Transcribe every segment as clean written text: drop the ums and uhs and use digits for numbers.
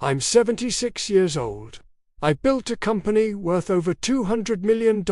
I'm 76 years old. I built a company worth over $200 million.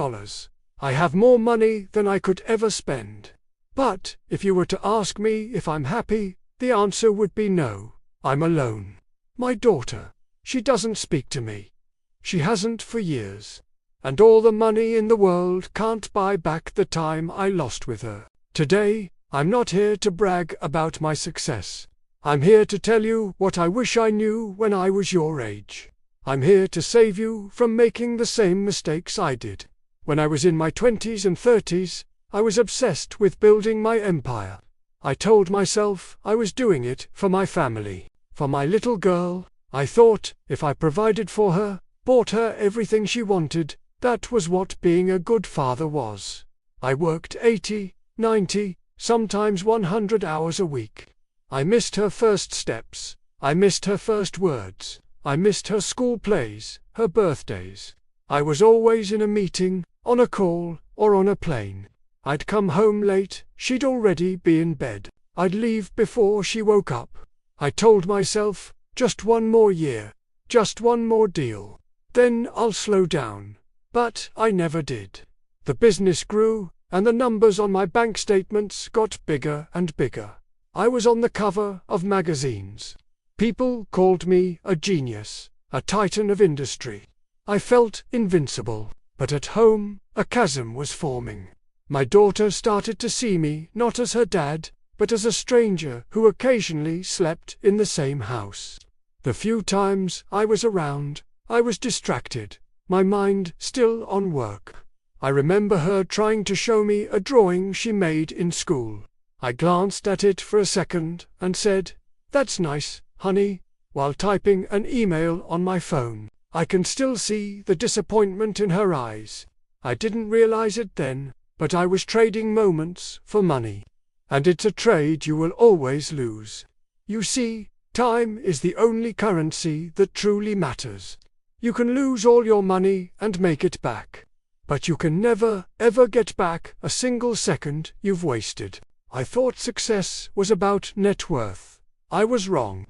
I have more money than I could ever spend. But if you were to ask me if I'm happy, the answer would be no. I'm alone. My daughter, she doesn't speak to me. She hasn't for years. And all the money in the world can't buy back the time I lost with her. Today, I'm not here to brag about my success. I'm here to tell you what I wish I knew when I was your age. I'm here to save you from making the same mistakes I did. When I was in my 20s and 30s, I was obsessed with building my empire. I told myself I was doing it for my family, for my little girl. I thought if I provided for her, bought her everything she wanted, that was what being a good father was. I worked 80, 90, sometimes 100 hours a week. I missed her first steps. I missed her first words. I missed her school plays, her birthdays. I was always in a meeting, on a call, or on a plane. I'd come home late, she'd already be in bed. I'd leave before she woke up. I told myself, just one more year, just one more deal. Then I'll slow down. But I never did. The business grew, and the numbers on my bank statements got bigger and bigger. I was on the cover of magazines. People called me a genius, a titan of industry. I felt invincible, but at home, a chasm was forming. My daughter started to see me not as her dad, but as a stranger who occasionally slept in the same house. The few times I was around, I was distracted, my mind still on work. I remember her trying to show me a drawing she made in school. I glanced at it for a second and said, "That's nice, honey," while typing an email on my phone. I can still see the disappointment in her eyes. I didn't realize it then, but I was trading moments for money. And it's a trade you will always lose. You see, time is the only currency that truly matters. You can lose all your money and make it back. But you can never, ever get back a single second you've wasted. I thought success was about net worth. I was wrong.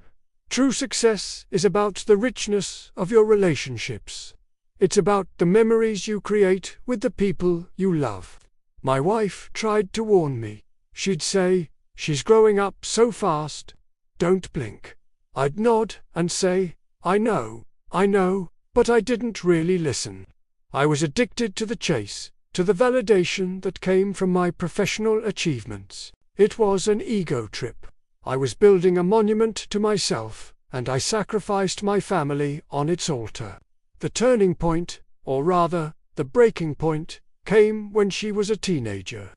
True success is about the richness of your relationships. It's about the memories you create with the people you love. My wife tried to warn me. She'd say, "She's growing up so fast. Don't blink." I'd nod and say, I know, but I didn't really listen. I was addicted to the chase, to the validation that came from my professional achievements. It was an ego trip. I was building a monument to myself, and I sacrificed my family on its altar. The turning point, or rather, the breaking point, came when she was a teenager.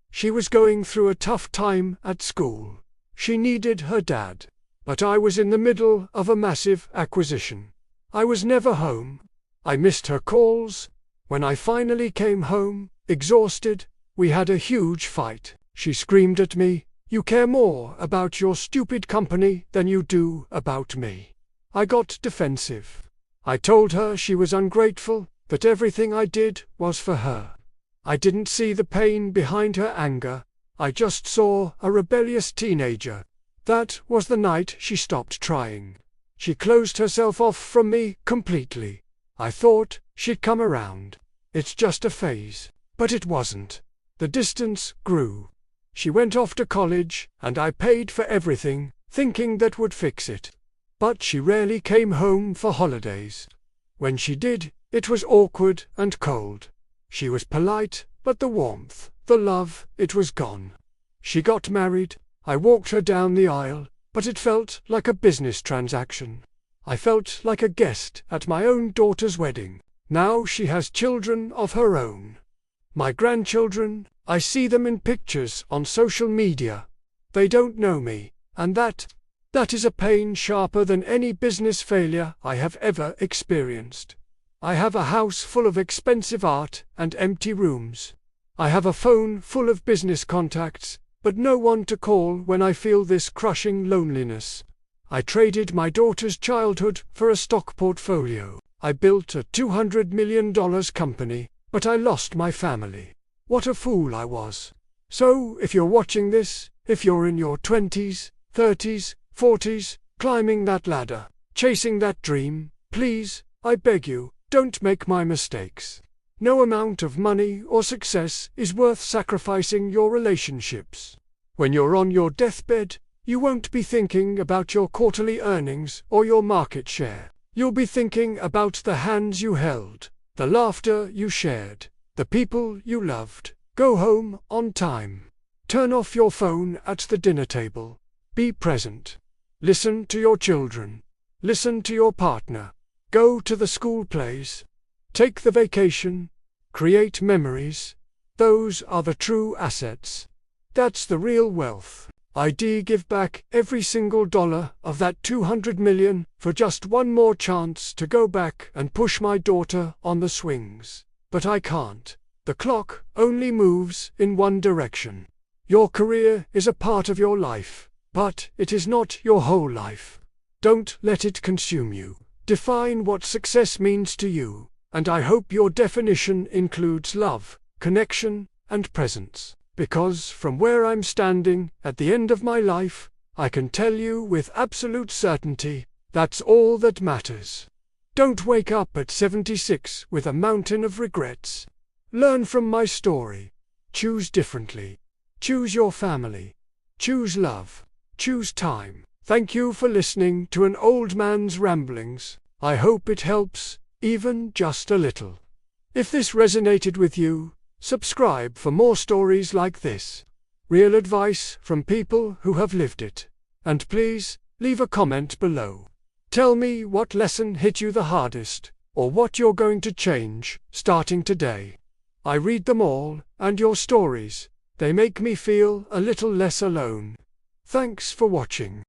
She was going through a tough time at school. She needed her dad. But I was in the middle of a massive acquisition. I was never home. I missed her calls. When I finally came home, exhausted, we had a huge fight. She screamed at me, "You care more about your stupid company than you do about me." I got defensive. I told her she was ungrateful, that everything I did was for her. I didn't see the pain behind her anger. I just saw a rebellious teenager. That was the night she stopped trying. She closed herself off from me completely. I thought she'd come around. It's just a phase. But it wasn't. The distance grew. She went off to college, and I paid for everything, thinking that would fix it. But she rarely came home for holidays. When she did, it was awkward and cold. She was polite, but the warmth, the love, it was gone. She got married. I walked her down the aisle, but it felt like a business transaction. I felt like a guest at my own daughter's wedding. Now she has children of her own. My grandchildren, I see them in pictures on social media. They don't know me, and that is a pain sharper than any business failure I have ever experienced. I have a house full of expensive art and empty rooms. I have a phone full of business contacts, but no one to call when I feel this crushing loneliness. I traded my daughter's childhood for a stock portfolio. I built a $200 million company, but I lost my family. What a fool I was. So, if you're watching this, if you're in your 20s, 30s, 40s, climbing that ladder, chasing that dream, please, I beg you, don't make my mistakes. No amount of money or success is worth sacrificing your relationships. When you're on your deathbed, you won't be thinking about your quarterly earnings or your market share. You'll be thinking about the hands you held, the laughter you shared, the people you loved. Go home on time. Turn off your phone at the dinner table. Be present. Listen to your children. Listen to your partner. Go to the school plays. Take the vacation. Create memories. Those are the true assets. That's the real wealth. I'd give back every single dollar of that $200 million for just one more chance to go back and push my daughter on the swings. But I can't. The clock only moves in one direction. Your career is a part of your life, but it is not your whole life. Don't let it consume you. Define what success means to you, and I hope your definition includes love, connection, and presence. Because from where I'm standing at the end of my life, I can tell you with absolute certainty, that's all that matters. Don't wake up at 76 with a mountain of regrets. Learn from my story. Choose differently. Choose your family. Choose love. Choose time. Thank you for listening to an old man's ramblings. I hope it helps, even just a little. If this resonated with you, subscribe for more stories like this. Real advice from people who have lived it. And please, leave a comment below. Tell me what lesson hit you the hardest, or what you're going to change, starting today. I read them all, and your stories, they make me feel a little less alone. Thanks for watching.